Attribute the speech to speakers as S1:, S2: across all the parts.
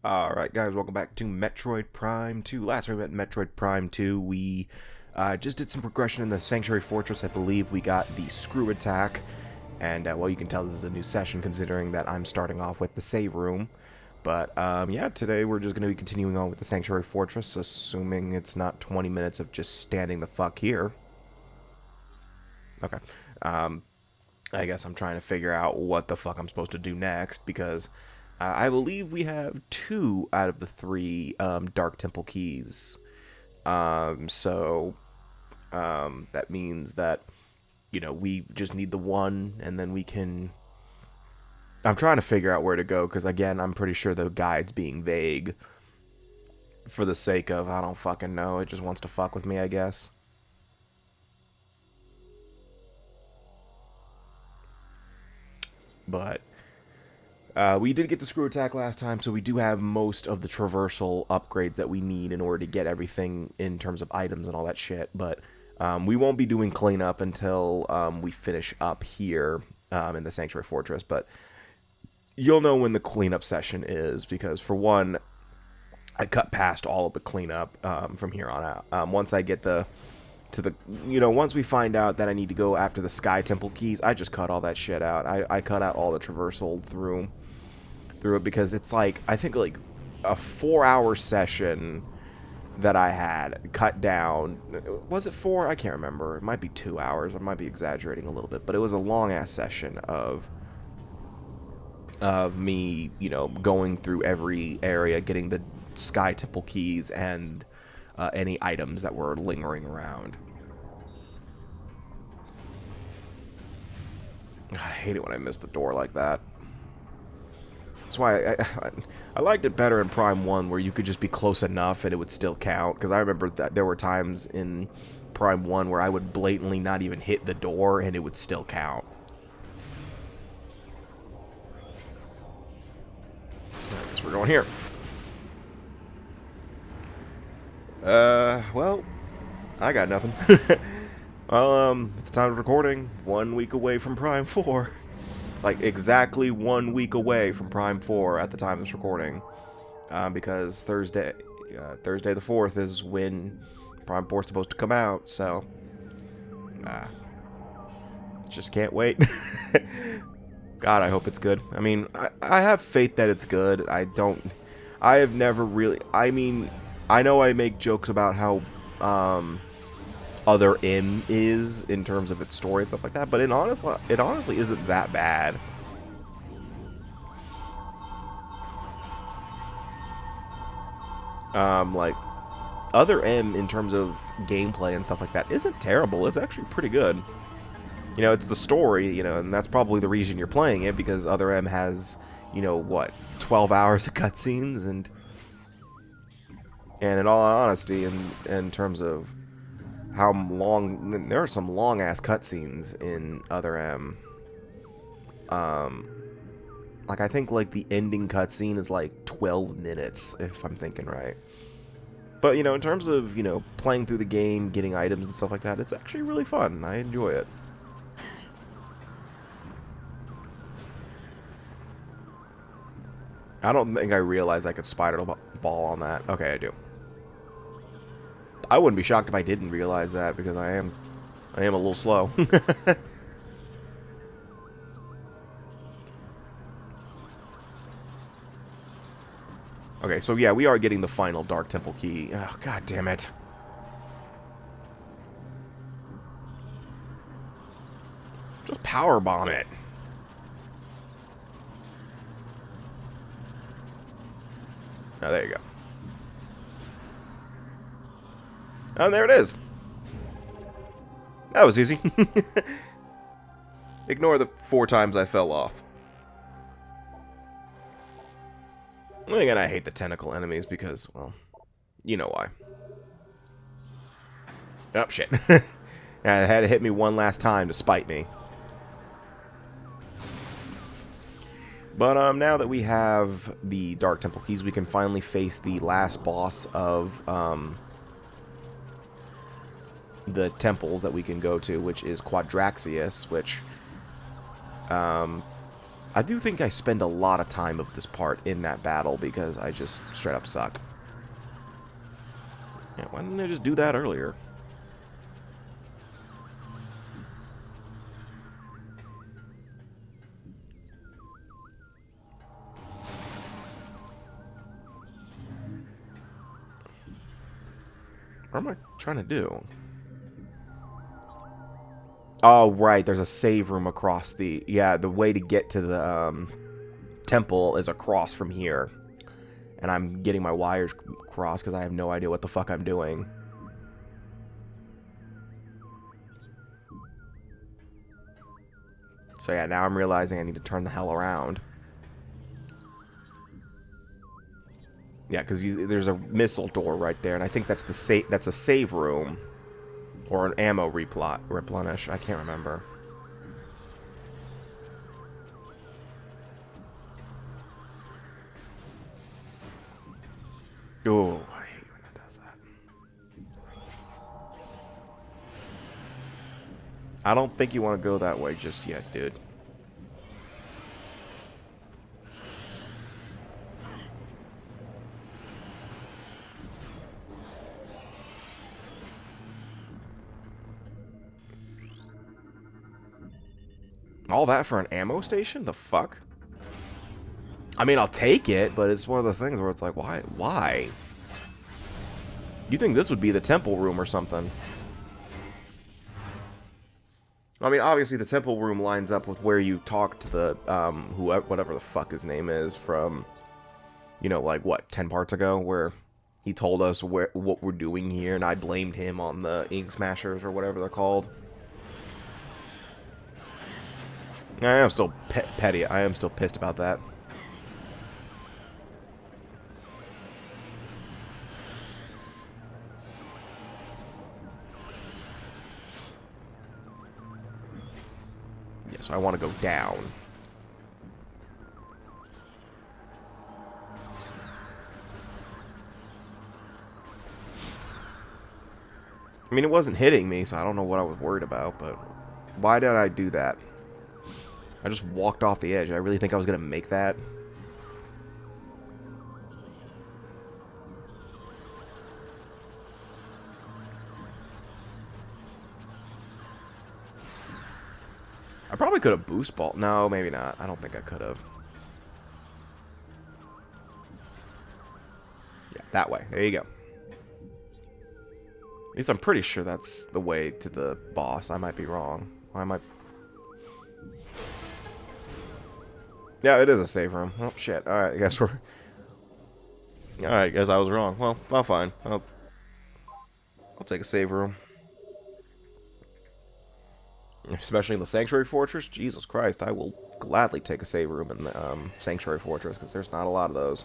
S1: Alright guys, welcome back to Metroid Prime 2. Last time we met Metroid Prime 2, we just did some progression in the Sanctuary Fortress. I believe we got the screw attack, and well, you can tell this is a new session considering that I'm starting off with the save room. But yeah, today we're just going to be continuing on with the Sanctuary Fortress, assuming it's not 20 minutes of just standing the fuck here. Okay. Um, I guess I'm trying to figure out what the fuck I'm supposed to do next, because I believe we have 2 out of the 3 Dark Temple keys. That means that, we just need the one, and then we can... I'm trying to figure out where to go, because again, I'm pretty sure the guide's being vague for the sake of, I don't fucking know, it just wants to fuck with me, I guess. But we did get the screw attack last time, so we do have most of the traversal upgrades that we need in order to get everything in terms of items and all that shit. But we won't be doing cleanup until we finish up here in the Sanctuary Fortress. But you'll know when the cleanup session is, because for one, I cut past all of the cleanup from here on out. Once I get once we find out that I need to go after the Sky Temple keys, I just cut all that shit out. I cut out all the traversal through it, because it's like, I think like a 4-hour session that I had cut down. Was it 4? I can't remember. It might be 2 hours. I might be exaggerating a little bit, but it was a long ass session of me, going through every area, getting the Sky Temple keys and any items that were lingering around. I hate it when I miss the door like that. That's why I liked it better in Prime 1, where you could just be close enough and it would still count. Because I remember that there were times in Prime 1 where I would blatantly not even hit the door and it would still count. I guess we're going here. Well, I got nothing. Well, at the time of recording, 1 week away from Prime 4. Like, exactly 1 week away from Prime 4 at the time of this recording. Because Thursday the 4th is when Prime 4 is supposed to come out, so... just can't wait. God, I hope it's good. I mean, I have faith that it's good. I have never really... I mean, I know I make jokes about how, Other M is in terms of its story and stuff like that, but it honestly isn't that bad. Like, Other M in terms of gameplay and stuff like that isn't terrible. It's actually pretty good. It's the story, and that's probably the reason you're playing it, because Other M has, what, 12 hours of cutscenes, and in all honesty, in terms of how long... There are some long-ass cutscenes in Other M. Like, I think, like, the ending cutscene is, like, 12 minutes, if I'm thinking right. But, in terms of, playing through the game, getting items and stuff like that, it's actually really fun. I enjoy it. I don't think I realized I could spider ball on that. Okay, I do. I wouldn't be shocked if I didn't realize that, because I am a little slow. Okay, so yeah, we are getting the final Dark Temple key. Oh, god damn it. Just power bomb it. Oh, there you go. Oh, there it is. That was easy. Ignore the 4 times I fell off. Again, I hate the tentacle enemies because, well, you know why. Oh, shit. It had to hit me one last time to spite me. But now that we have the Dark Temple keys, we can finally face the last boss of the temples that we can go to, which is Quadraxis, which I do think I spend a lot of time of this part in that battle because I just straight up suck. Yeah, why didn't I just do that earlier? What am I trying to do? Oh, right. There's a save room across the... Yeah, the way to get to the temple is across from here. And I'm getting my wires crossed because I have no idea what the fuck I'm doing. So yeah, now I'm realizing I need to turn the hell around. Yeah, because there's a missile door right there, and I think that's that's a save room. Or an ammo replenish. I can't remember. Oh, I hate when it does that. I don't think you want to go that way just yet, dude. All that for an ammo station? The fuck? I mean, I'll take it, but it's one of those things where it's like, why? Why? You think this would be the temple room or something? I mean, obviously the temple room lines up with where you talk to the, whoever, whatever the fuck his name is from, you know, like, what, 10 parts ago, where he told us what we're doing here, and I blamed him on the Ink Smashers, or whatever they're called. I am still petty. I am still pissed about that. Yeah, so I want to go down. I mean, it wasn't hitting me, so I don't know what I was worried about, but why did I do that? I just walked off the edge. I really think I was going to make that. I probably could have boost ball. No, maybe not. I don't think I could have. Yeah, that way. There you go. At least I'm pretty sure that's the way to the boss. I might be wrong. I might... Yeah, it is a save room. Oh, shit. Alright, I guess we're... Alright, guess I was wrong. Well, fine. I'll take a save room. Especially in the Sanctuary Fortress. Jesus Christ, I will gladly take a save room in the Sanctuary Fortress, because there's not a lot of those.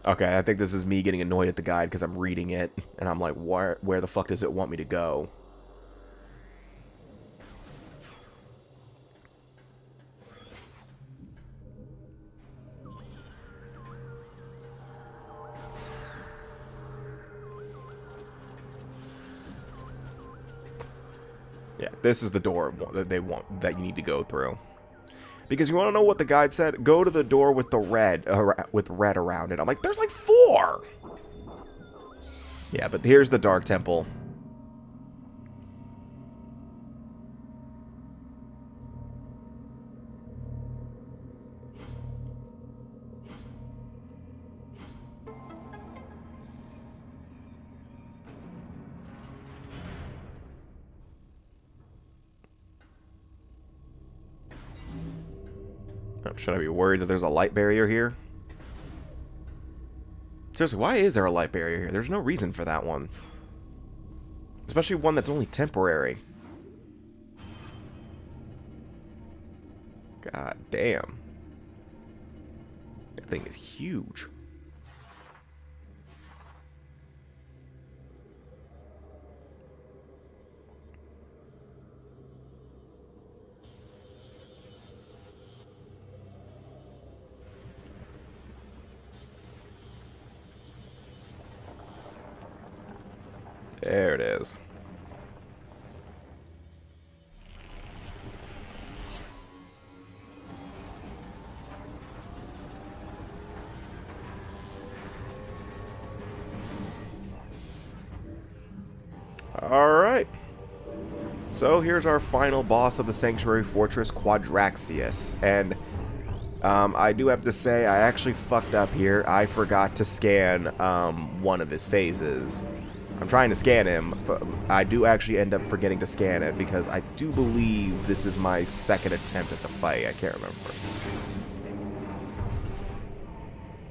S1: Okay, I think this is me getting annoyed at the guide because I'm reading it, and I'm like, where the fuck does it want me to go? Yeah, this is the door that they want, that you need to go through. Because you want to know what the guide said? Go to the door with the red around it. I'm like, there's like 4! Yeah, but here's the Dark Temple. Should I be worried that there's a light barrier here? Seriously, why is there a light barrier here? There's no reason for that one. Especially one that's only temporary. God damn. That thing is huge. There it is. Alright. So here's our final boss of the Sanctuary Fortress, Quadraxis. And I do have to say, I actually fucked up here. I forgot to scan one of his phases. I'm trying to scan him, but I do actually end up forgetting to scan it because I do believe this is my second attempt at the fight. I can't remember.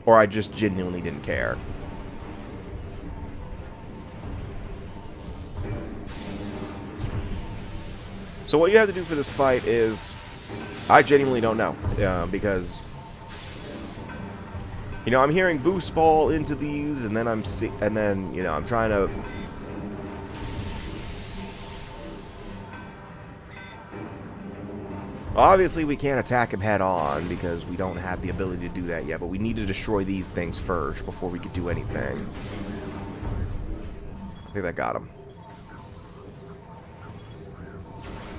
S1: Or I just genuinely didn't care. So what you have to do for this fight is, I genuinely don't know, because, you know, I'm hearing boost ball into these, and then I'm trying to. Obviously, we can't attack him head on because we don't have the ability to do that yet, but we need to destroy these things first before we could do anything. I think that got him.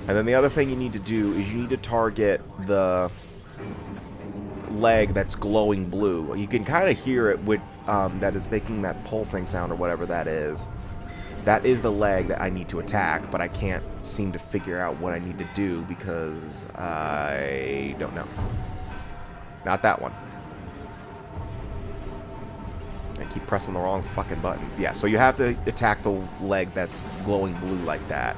S1: And then the other thing you need to do is you need to target the leg that's glowing blue. You can kind of hear it with that is making that pulsing sound or whatever that is. That is the leg that I need to attack, but I can't seem to figure out what I need to do because I don't know. Not that one. I keep pressing the wrong fucking buttons. Yeah, so you have to attack the leg that's glowing blue like that.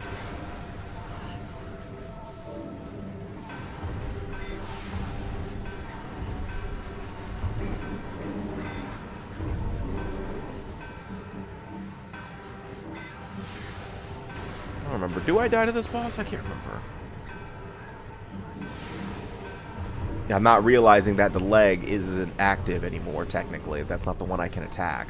S1: I don't remember. Do I die to this boss? I can't remember. Yeah, I'm not realizing that the leg isn't active anymore, technically. That's not the one I can attack.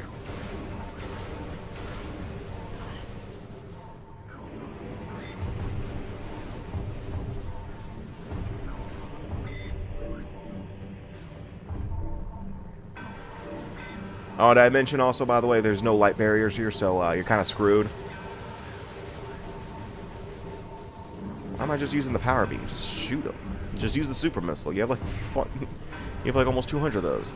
S1: Oh, did I mention also, by the way, there's no light barriers here, so you're kind of screwed. Why am I just using the power beam? Just shoot him. Just use the super missile. You have like almost 200 of those.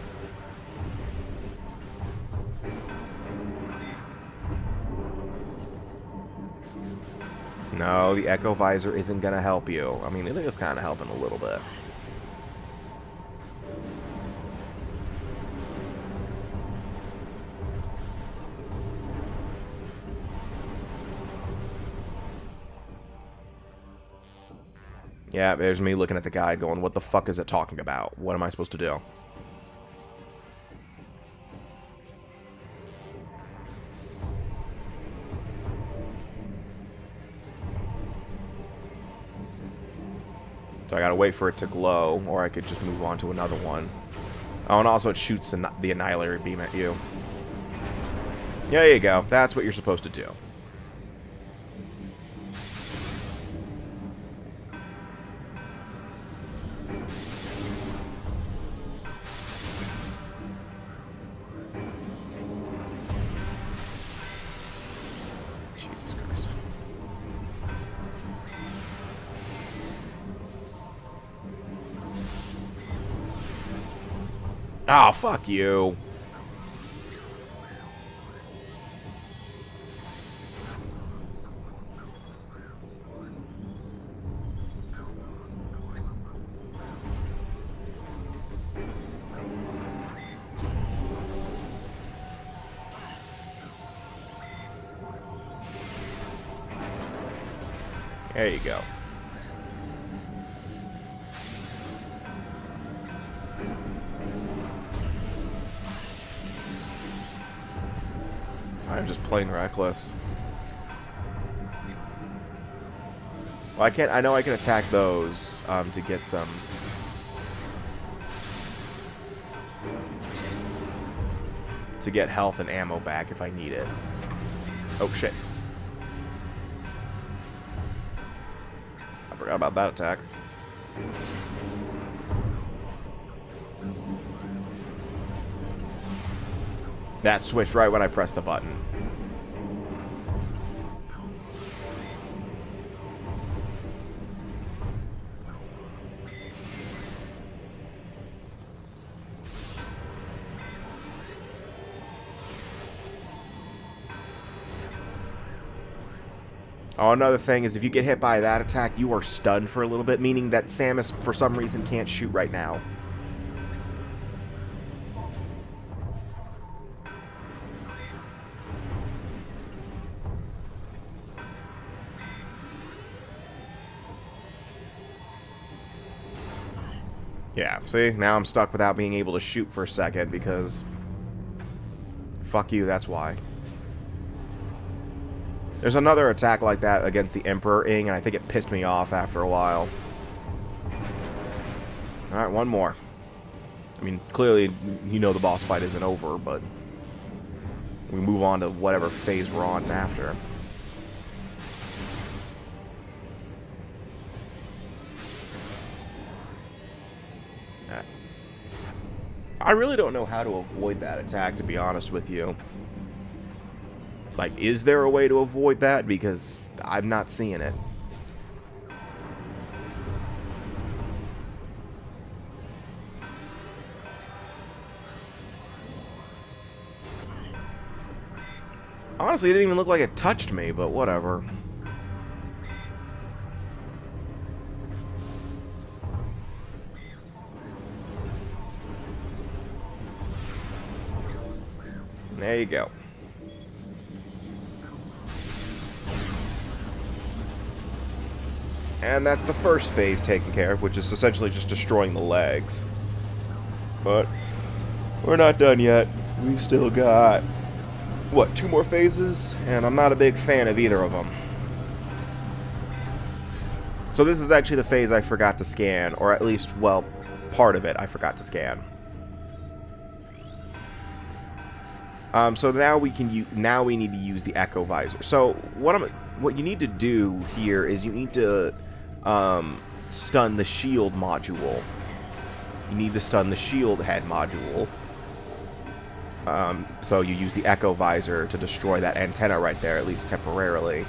S1: No, the Echo Visor isn't gonna help you. I mean, it is kind of helping a little bit. Yeah, there's me looking at the guide going, what the fuck is it talking about? What am I supposed to do? So I gotta wait for it to glow, or I could just move on to another one. Oh, and also it shoots the Annihilating beam at you. There you go. That's what you're supposed to do. Jesus Christ. Oh, fuck you. There you go. I'm just plain reckless. Well, I know I can attack those to get some. To get health and ammo back if I need it. Oh shit. I forgot about that attack. That switched right when I pressed the button. Oh, another thing is if you get hit by that attack, you are stunned for a little bit, meaning that Samus, for some reason, can't shoot right now. Yeah, see? Now I'm stuck without being able to shoot for a second because... Fuck you, that's why. There's another attack like that against the Emperor Ing, and I think it pissed me off after a while. Alright, one more. I mean, clearly, you know the boss fight isn't over, but... we move on to whatever phase we're on after. I really don't know how to avoid that attack, to be honest with you. Like, is there a way to avoid that? Because I'm not seeing it. Honestly, it didn't even look like it touched me, but whatever. There you go. And that's the first phase taken care of, which is essentially just destroying the legs. But we're not done yet. We've still got, what, 2 more phases? And I'm not a big fan of either of them. So this is actually the phase I forgot to scan, or at least, well, part of it I forgot to scan. So now we can now we need to use the Echo Visor. So what you need to do here is you need to stun the shield module. You need to stun the shield head module. So you use the Echo Visor to destroy that antenna right there, at least temporarily.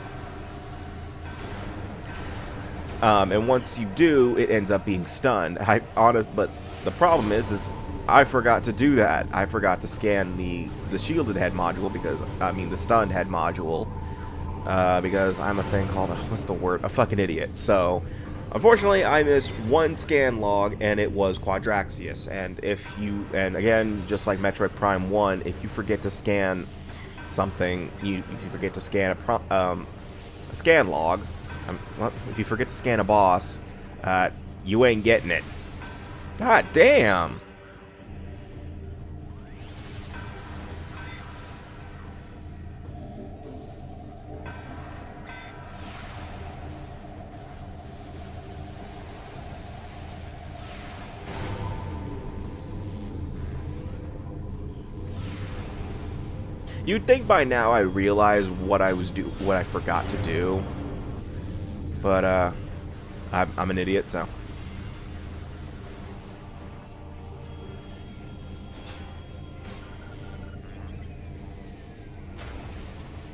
S1: And once you do, it ends up being stunned. But the problem is I forgot to do that. I forgot to scan the shielded head module because, I mean, the stunned head module, because I'm a thing called, what's the word? A fucking idiot. So, unfortunately, I missed one scan log, and it was Quadraxis. And and again, just like Metroid Prime 1, if you forget to scan something, if you forget to scan a scan log, well, if you forget to scan a boss, you ain't getting it. God damn. You'd think by now I realize what I forgot to do, but I'm an idiot, so.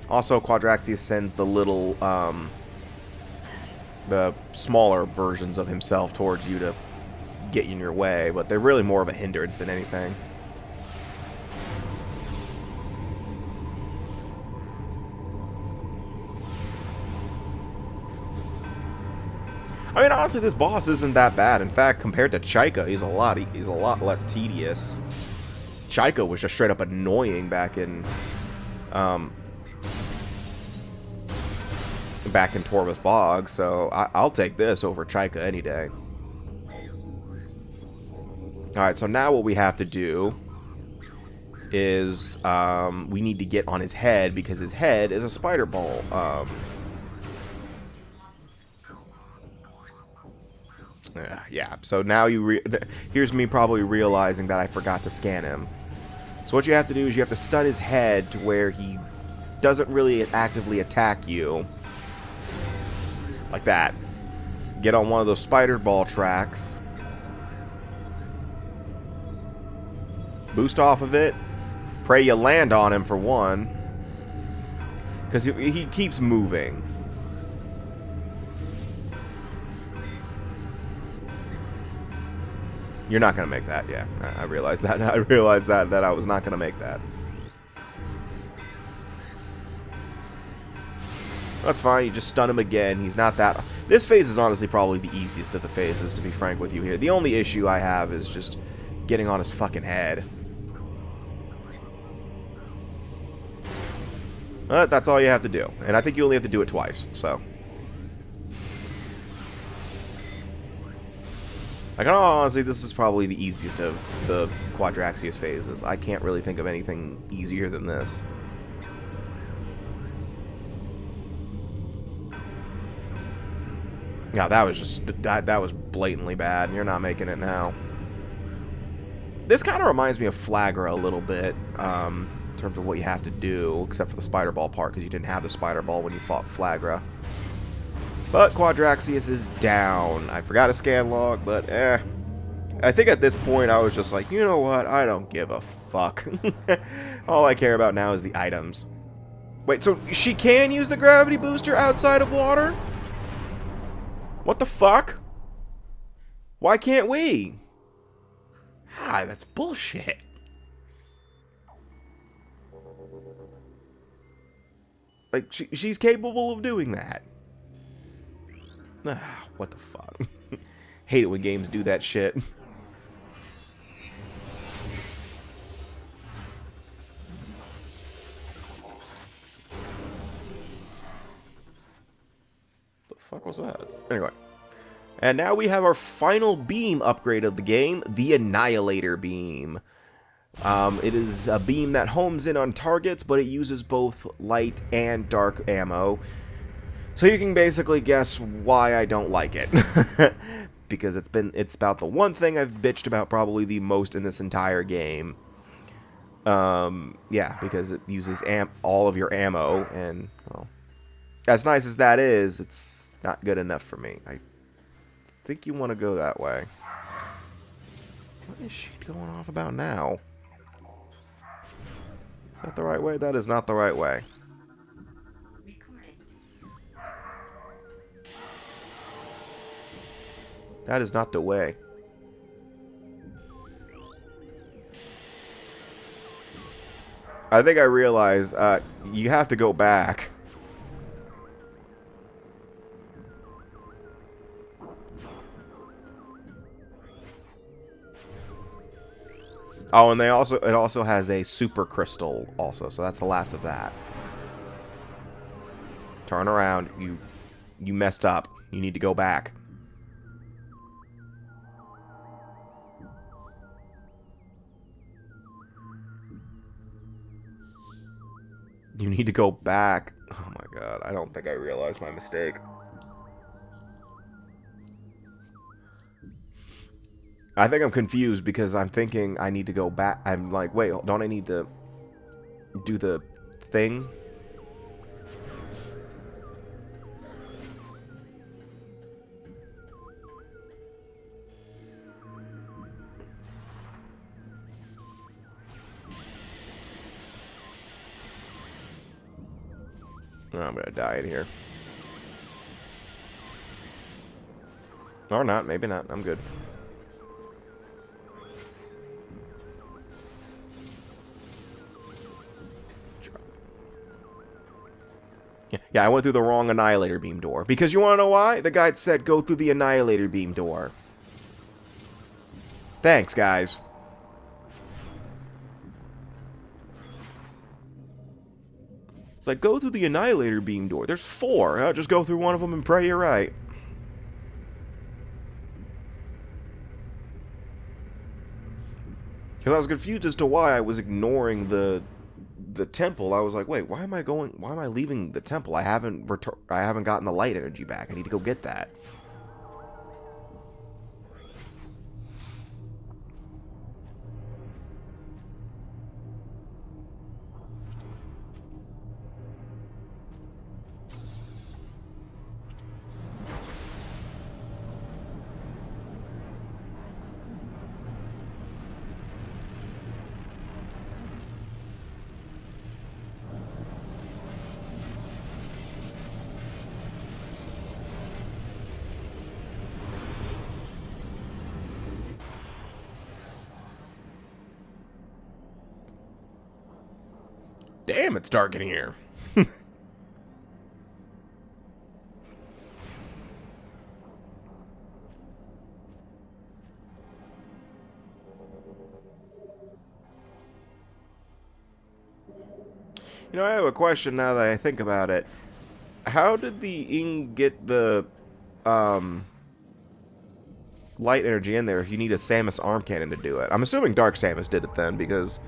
S1: Also, Quadraxis sends the little, the smaller versions of himself towards you to get you in your way, but they're really more of a hindrance than anything. I mean, honestly, this boss isn't that bad. In fact, compared to Chykka, he's a lot less tedious. Chykka was just straight up annoying back in Torvus Bog, so I'll take this over Chykka any day. Alright, so now what we have to do is we need to get on his head, because his head is a spider ball. Yeah, so now here's me probably realizing that I forgot to scan him. So what you have to do is you have to stun his head to where he doesn't really actively attack you. Like that. Get on one of those spider ball tracks. Boost off of it. Pray you land on him for one. Because he keeps moving. You're not going to make that, yeah. I realized that. I realized that I was not going to make that. That's fine. You just stun him again. He's not that... This phase is honestly probably the easiest of the phases, to be frank with you here. The only issue I have is just getting on his fucking head. But that's all you have to do. And I think you only have to do it twice, so... Like, honestly, this is probably the easiest of the Quadraxis phases. I can't really think of anything easier than this. Yeah, that was just... That was blatantly bad. You're not making it now. This kind of reminds me of Flagra a little bit, in terms of what you have to do, except for the Spider Ball part, because you didn't have the Spider Ball when you fought Flagra. But Quadraxis is down. I forgot to scan log, but I think at this point I was just like, you know what? I don't give a fuck. All I care about now is the items. Wait, so she can use the gravity booster outside of water? What the fuck? Why can't we? Ah, that's bullshit. Like, she's capable of doing that. Ah, what the fuck? Hate it when games do that shit. The fuck was that? Anyway. And now we have our final beam upgrade of the game, the Annihilator beam. It is a beam that homes in on targets, but it uses both light and dark ammo. So you can basically guess why I don't like it. Because it's about the one thing I've bitched about probably the most in this entire game. Yeah, because it uses all of your ammo, and, well, as nice as that is, it's not good enough for me. I think you want to go that way. What is she going off about now? Is that the right way? That is not the right way. That is not the way. I think I realize you have to go back. Oh, and it also has a super crystal also, so that's the last of that. Turn around. You messed up. You need to go back. You need to go back. Oh my god, I don't think I realized my mistake. I think I'm confused because I'm thinking I need to go back. I'm like, wait, don't I need to do the thing? Oh, I'm gonna die in here. Or not, maybe not. I'm good. Yeah, I went through the wrong Annihilator beam door. Because you want to know why? The guide said go through the Annihilator beam door. Thanks, guys. It's like, go through the Annihilator beam door. There's 4. Just go through one of them and pray you're right. Because I was confused as to why I was ignoring the temple. I was like, wait, why am I leaving the temple? I haven't gotten the light energy back. I need to go get that. Damn, it's dark in here. You know, I have a question now that I think about it. How did the Ing get the um, light energy in there if you need a Samus arm cannon to do it? I'm assuming Dark Samus did it then, because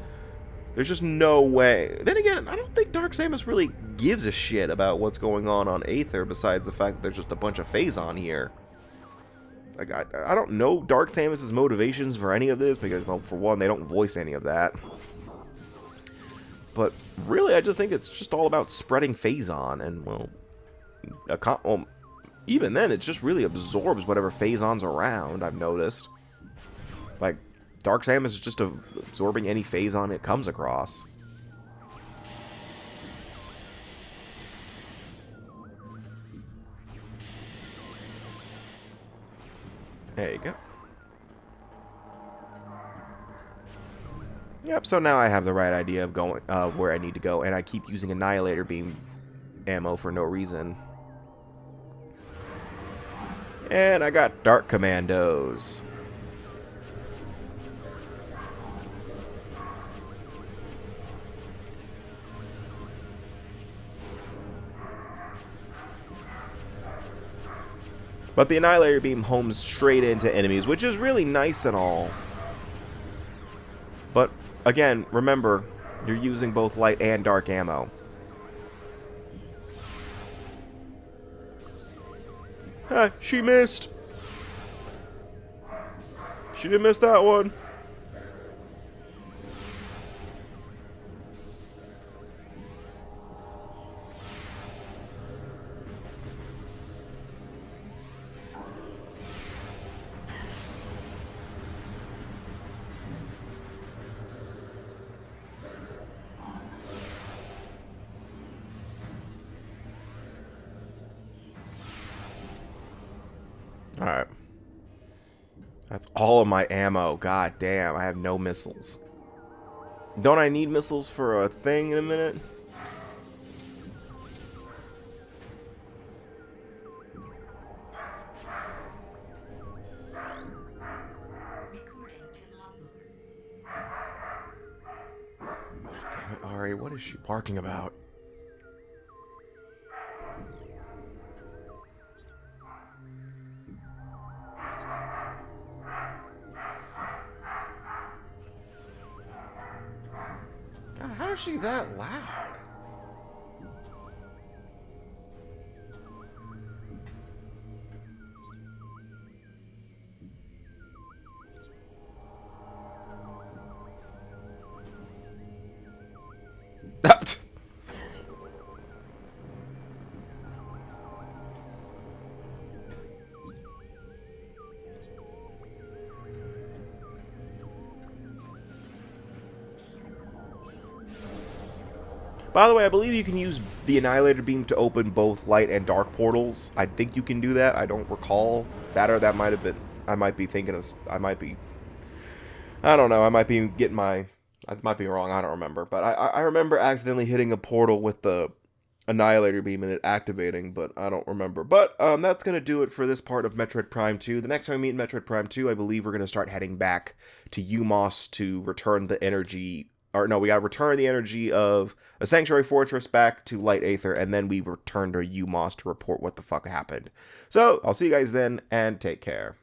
S1: there's just no way. Then again, I don't think Dark Samus really gives a shit about what's going on Aether, besides the fact that there's just a bunch of Phazon here. Like, I don't know Dark Samus's motivations for any of this, because, well, for one, they don't voice any of that. But really, I just think it's just all about spreading Phazon, and, well, even then, it just really absorbs whatever Phazon's around, I've noticed. Like, Dark Samus is just absorbing any Phazon it comes across. There you go. Yep, so now I have the right idea of going where I need to go, and I keep using Annihilator Beam ammo for no reason. And I got Dark Commandos. But the Annihilator Beam homes straight into enemies, which is really nice and all. But, again, remember, you're using both light and dark ammo. She missed. She didn't miss that one. Alright. That's all of my ammo. God damn, I have no missiles. Don't I need missiles for a thing in a minute? Damn it, Ari, what is she barking about? God, how is she that loud? By the way, I believe you can use the Annihilator Beam to open both light and dark portals. I think you can do that. I don't recall that, or that might have been... I might be thinking of... I might be... I don't know. I might be getting my... I might be wrong. I don't remember. But I remember accidentally hitting a portal with the Annihilator Beam and it activating, but I don't remember. But that's going to do it for this part of Metroid Prime 2. The next time we meet in Metroid Prime 2, I believe we're going to start heading back to Umos to return the energy... Or no, we gotta return the energy of a Sanctuary Fortress back to Light Aether, and then we return to Umos to report what the fuck happened. So, I'll see you guys then, and take care.